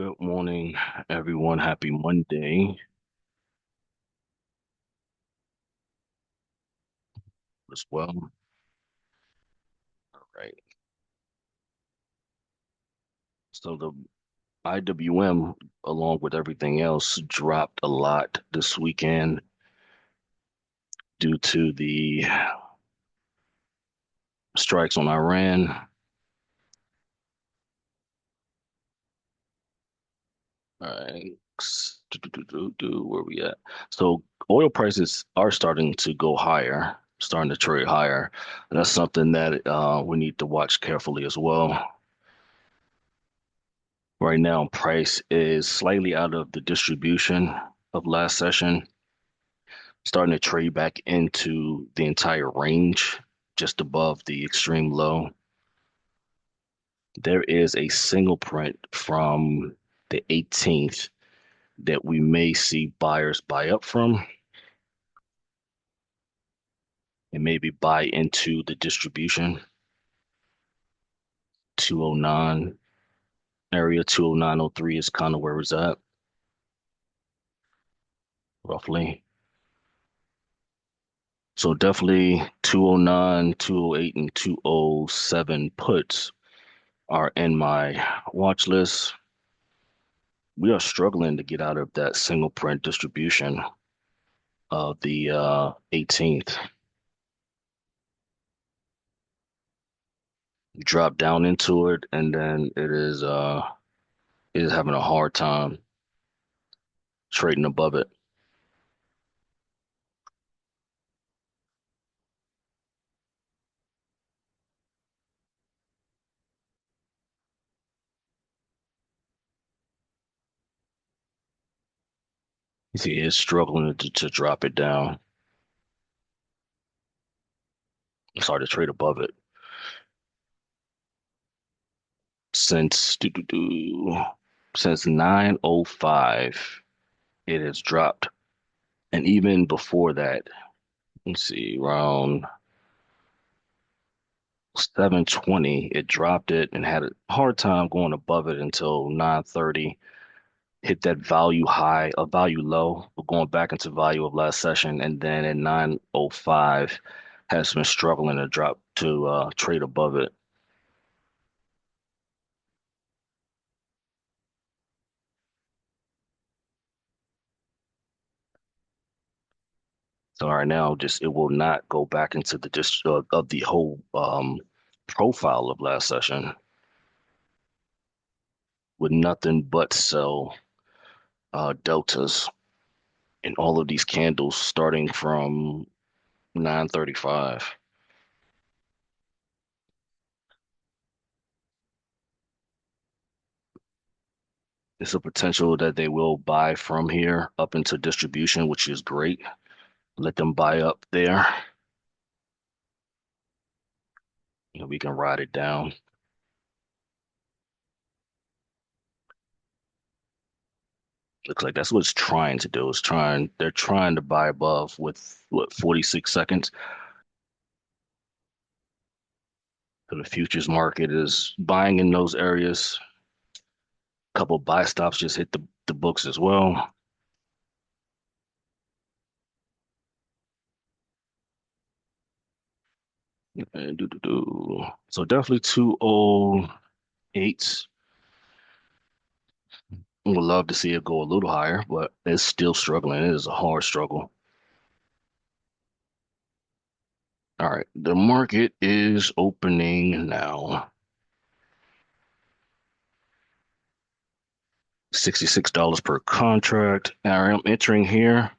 Good morning, everyone. Happy Monday as well. All right. So the IWM, along with everything else, dropped a lot this weekend due to the strikes on Iran. All right. Where we at? So oil prices are starting to go higher, starting to trade higher. And that's something that we need to watch carefully as well. Right now, price is slightly out of the distribution of last session, starting to trade back into the entire range, just above the extreme low. There is a single print from the 18th that we may see buyers buy up from and maybe buy into the distribution. 209 area, 209.03 is kind of where it's at, roughly. So definitely 209, 208, and 207 puts are in my watch list. We are struggling to get out of that single print distribution of the 18th. Drop down into it, and then it is having a hard time trading above it. You see, it's struggling to drop it down. It's hard to trade above it. Since 9:05, it has dropped. And even before that, let's see, around 7:20, it dropped it and had a hard time going above it until 9:30. Hit that value high, a value low, but going back into value of last session, and then at 9:05 has been struggling to drop to trade above it. So right now, just it will not go back into the just of the whole profile of last session with nothing but sell deltas in all of these candles starting from 9:35. It's a potential that they will buy from here up into distribution, which is great. Let them buy up there. We can ride it down. Looks like that's what it's trying to do. They're trying to buy above with what, 46 seconds. So the futures market is buying in those areas. A couple buy stops just hit the books as well. And So definitely 208. Would love to see it go a little higher, but it's still struggling. It is a hard struggle. All right, the market is opening now. $66 per contract. All right, I'm entering here.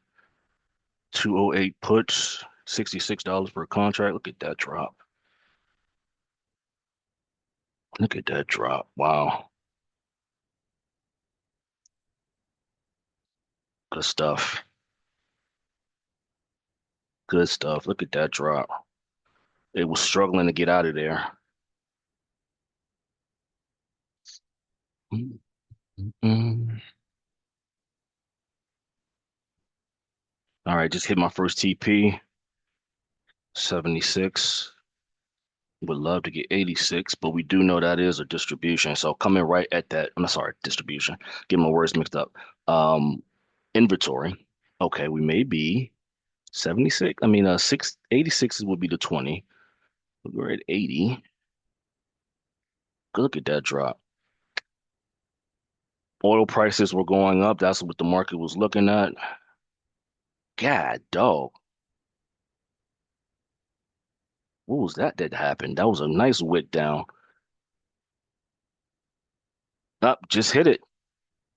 208 puts, $66 per contract. Look at that drop. Look at that drop. Wow. Good stuff. Good stuff. Look at that drop. It was struggling to get out of there. Mm. All right, just hit my first TP, 76. Would love to get 86, but we do know that is a distribution. So coming right at that, I'm sorry, distribution. Get my words mixed up. Um, inventory. Okay, we may be 76. I mean, 86 would be the 20. We're at 80. Look at that drop. Oil prices were going up. That's what the market was looking at. God, dog. What was that happened? That was a nice wick down. Up, just hit it.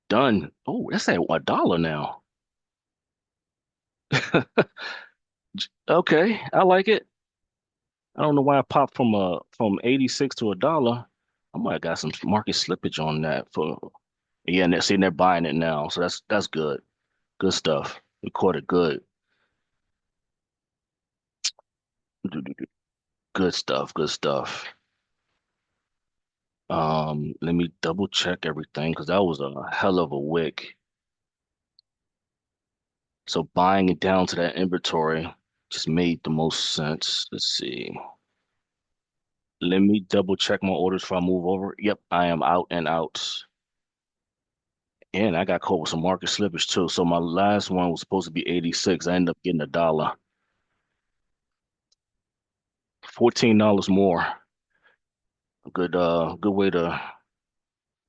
Done. Oh, that's at $1 now. Okay, I like it. I don't know why I popped from 86 to $1. I might have got some market slippage on that for yeah, and they're seeing they're buying it now. So that's good. Good stuff. We caught it good. Good stuff. Good stuff. Let me double check everything because that was a hell of a wick. So buying it down to that inventory just made the most sense. Let's see. Let me double check my orders before I move over. Yep, I am out and out. And I got caught with some market slippage too. So my last one was supposed to be 86. I ended up getting $1. $14 more. Good way to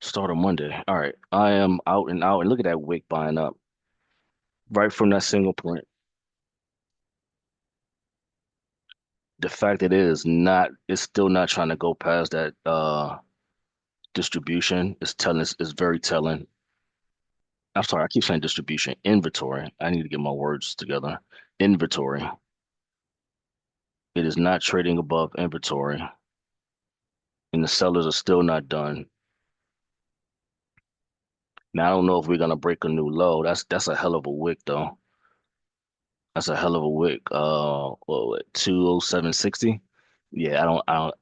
start a Monday. All right. I am out and out. And look at that wick buying up right from that single point. The fact that it is not, it's still not trying to go past that distribution is telling is very telling. I'm sorry, I keep saying distribution. Inventory. I need to get my words together. Inventory. It is not trading above inventory, and the sellers are still not done. Now I don't know if we're gonna break a new low. That's a hell of a wick though. That's a hell of a wick. What, 207.60? Yeah, I don't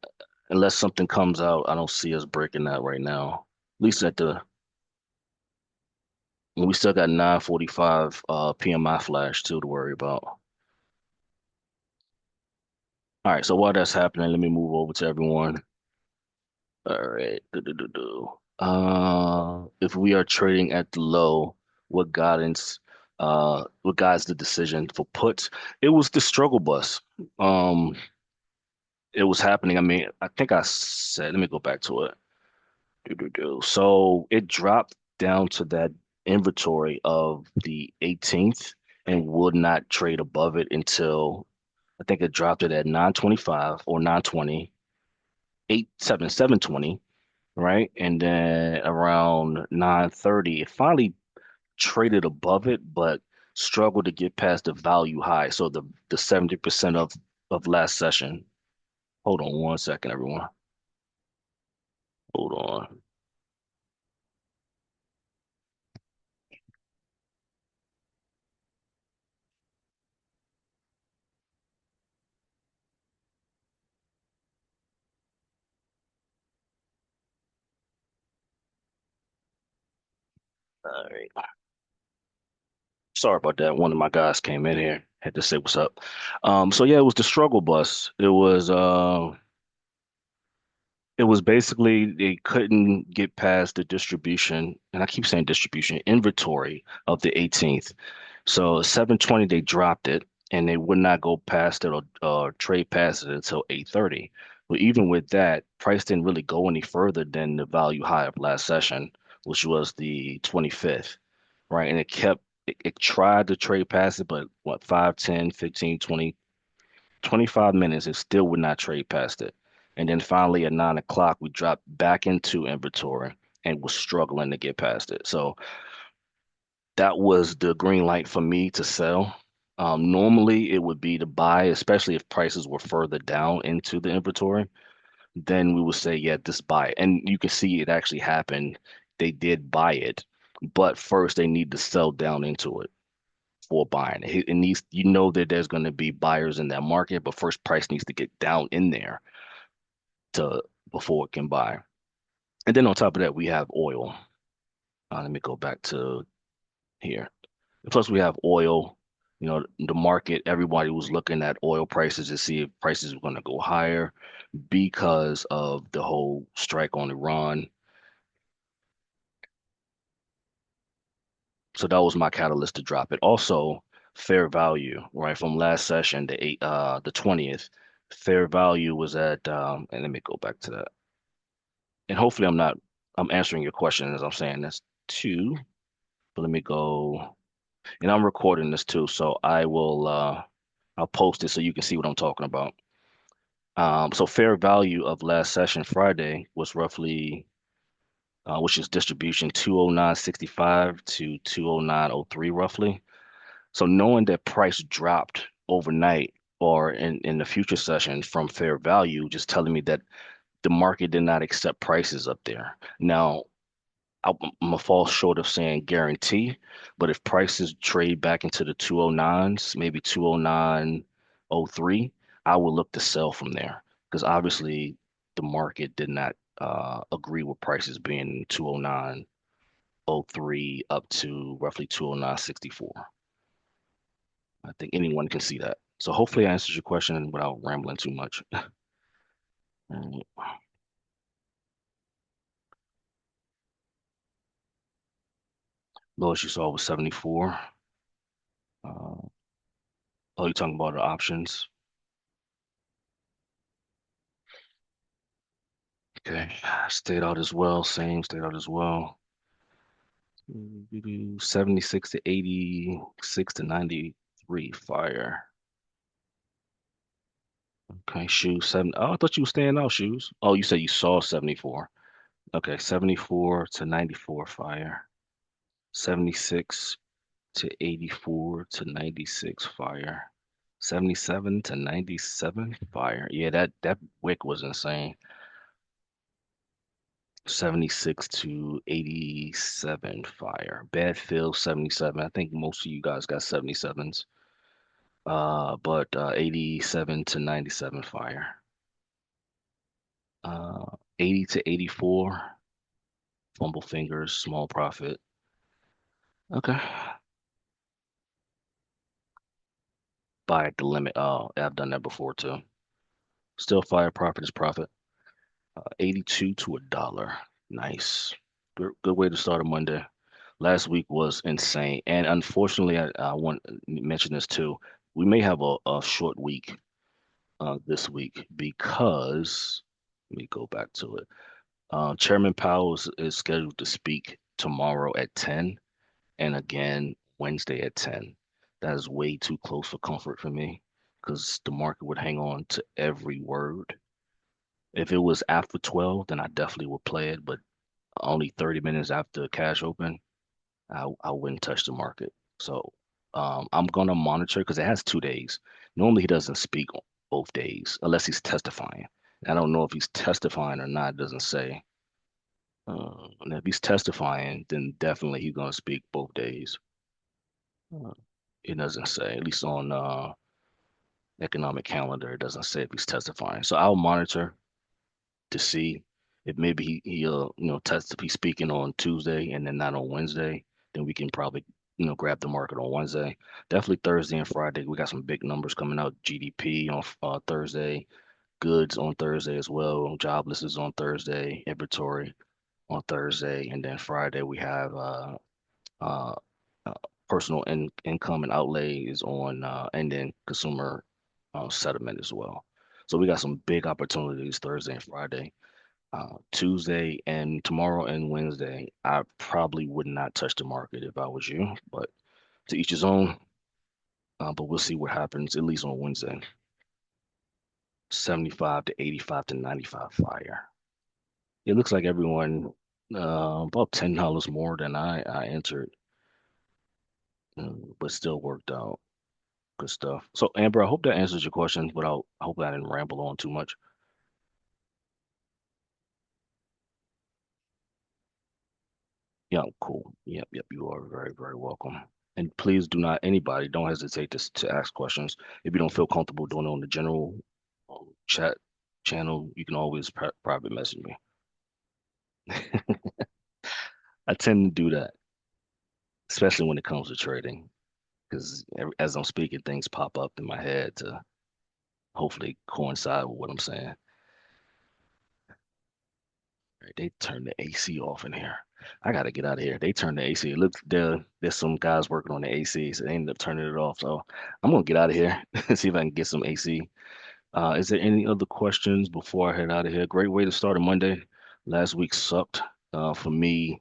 unless something comes out, I don't see us breaking that right now. At least at the we still got 9:45 PMI flash too to worry about. All right, so while that's happening, let me move over to everyone. All right. If we are trading at the low, what guides the decision for puts? It was the struggle bus. Um, it was happening. I mean, I think I said, let me go back to it. So it dropped down to that inventory of the 18th and would not trade above it until I think it dropped it at 925 or 920, 720, right? And then around 9:30, it finally traded above it, but struggled to get past the value high. So the 70% of last session. Hold on one second, everyone. Hold on. All right. Sorry about that. One of my guys came in here, had to say what's up. So yeah, it was the struggle bus. It was basically they couldn't get past the distribution, and I keep saying distribution, inventory of the 18th. So 720 they dropped it, and they would not go past it or trade past it until 8:30. But even with that, price didn't really go any further than the value high of last session, which was the 25th, right? And it tried to trade past it, but what, 5, 10, 15, 20, 25 minutes, it still would not trade past it. And then finally at 9 o'clock, we dropped back into inventory and was struggling to get past it. So that was the green light for me to sell. Normally it would be to buy, especially if prices were further down into the inventory. Then we would say, yeah, just buy it. And you can see it actually happened. They did buy it, but first they need to sell down into it for buying. It needs, you know that there's going to be buyers in that market, but first price needs to get down in there to before it can buy. And then on top of that, we have oil. Let me go back to here. Plus, we have oil. The market, everybody was looking at oil prices to see if prices were going to go higher because of the whole strike on Iran. So that was my catalyst to drop it. Also, fair value, right, from last session, the 20th. Fair value was at and let me go back to that. And hopefully I'm answering your question as I'm saying this too. But let me go, and I'm recording this too, so I'll post it so you can see what I'm talking about. So fair value of last session Friday was roughly, which is distribution 209.65 to 209.03 roughly. So knowing that price dropped overnight or in the future session from fair value, just telling me that the market did not accept prices up there. Now, I'm gonna fall short of saying guarantee, but if prices trade back into the 209s, maybe 209.03, I will look to sell from there because obviously the market did not agree with prices being 209.03 up to roughly 209.64. I think anyone can see that. So hopefully I answers your question without rambling too much. Mm, Lowest you saw was 74. Uh, oh, you're talking about the options? Okay. Stayed out as well. Same, stayed out as well. 76 to 86 to 93. Fire. Okay. Shoes. Oh, I thought you were staying out, shoes. Oh, you said you saw 74. Okay. 74 to 94. Fire. 76 to 84 to 96. Fire. 77 to 97. Fire. Yeah, that wick was insane. 76 to 87. Fire. Bad Phil 77. I think most of you guys got 77s. But 87 to 97. Fire. 80 to 84. Fumble fingers, small profit. Okay. Buy at the limit. Oh, I've done that before too. Still fire, profit is profit. 82 to a dollar. Nice. Good way to start a Monday. Last week was insane. And unfortunately, I want to mention this too. We may have a short week this week because let me go back to it. Chairman Powell is scheduled to speak tomorrow at 10 and again Wednesday at 10. That is way too close for comfort for me because the market would hang on to every word. If it was after 12, then I definitely would play it, but only 30 minutes after cash open, I wouldn't touch the market. So I'm gonna monitor because it has 2 days. Normally he doesn't speak on both days unless he's testifying. I don't know if he's testifying or not. It doesn't say. And if he's testifying, then definitely he's gonna speak both days. Uh, it doesn't say. At least on economic calendar, it doesn't say if he's testifying. So I'll monitor to see if maybe he'll test if he's speaking on Tuesday and then not on Wednesday, then we can probably grab the market on Wednesday. Definitely Thursday and Friday. We got some big numbers coming out. GDP on Thursday, goods on Thursday as well. Jobless is on Thursday, inventory on Thursday, and then Friday we have uh, uh, personal income and outlay is on, and then consumer settlement as well. So we got some big opportunities Thursday and Friday. Tuesday and tomorrow and Wednesday, I probably would not touch the market if I was you, but to each his own. But we'll see what happens, at least on Wednesday. 75 to 85 to 95 fire. It looks like everyone about $10 more than I entered, but still worked out. Good stuff. So Amber, I hope that answers your question without, I hope I didn't ramble on too much. Yeah, cool. Yep, yep. You are very, very welcome. And please do not, anybody, don't hesitate to ask questions. If you don't feel comfortable doing it on the general chat channel, you can always private message me. I tend to do that, especially when it comes to trading. because as I'm speaking, things pop up in my head to hopefully coincide with what I'm saying. Right, they turned the AC off in here. I gotta get out of here. They turned the AC. It looks there's some guys working on the AC, so they ended up turning it off. So I'm gonna get out of here and see if I can get some AC. Is there any other questions before I head out of here? Great way to start a Monday. Last week sucked for me,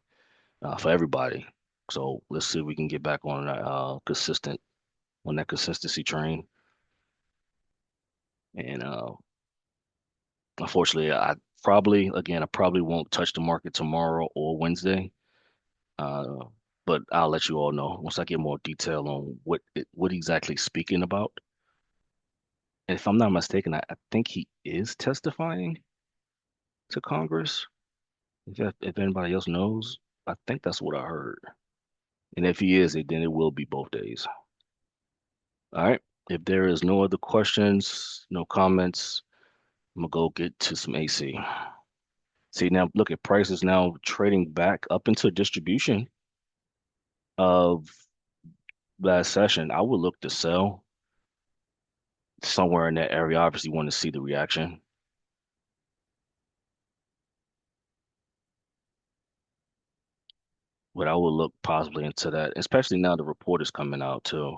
for everybody. So let's see if we can get back on that on that consistency train. And unfortunately, I probably won't touch the market tomorrow or Wednesday. Uh, but I'll let you all know once I get more detail on what exactly speaking about. And if I'm not mistaken, I think he is testifying to Congress. If anybody else knows, I think that's what I heard. And if he is, then it will be both days. All right. If there is no other questions, no comments, I'm gonna go get to some AC. See now, look at prices now trading back up into distribution of last session. I would look to sell somewhere in that area. Obviously, want to see the reaction, but I would look possibly into that, especially now the report is coming out too.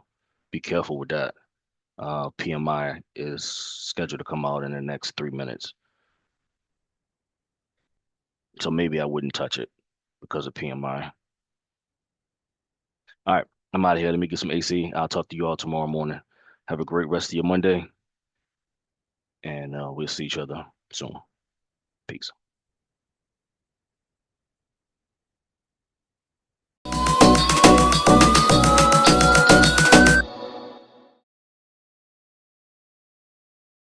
Be careful with that. PMI is scheduled to come out in the next 3 minutes, so maybe I wouldn't touch it because of PMI. All right, I'm out of here. Let me get some AC. I'll talk to you all tomorrow morning. Have a great rest of your Monday, and we'll see each other soon. Peace.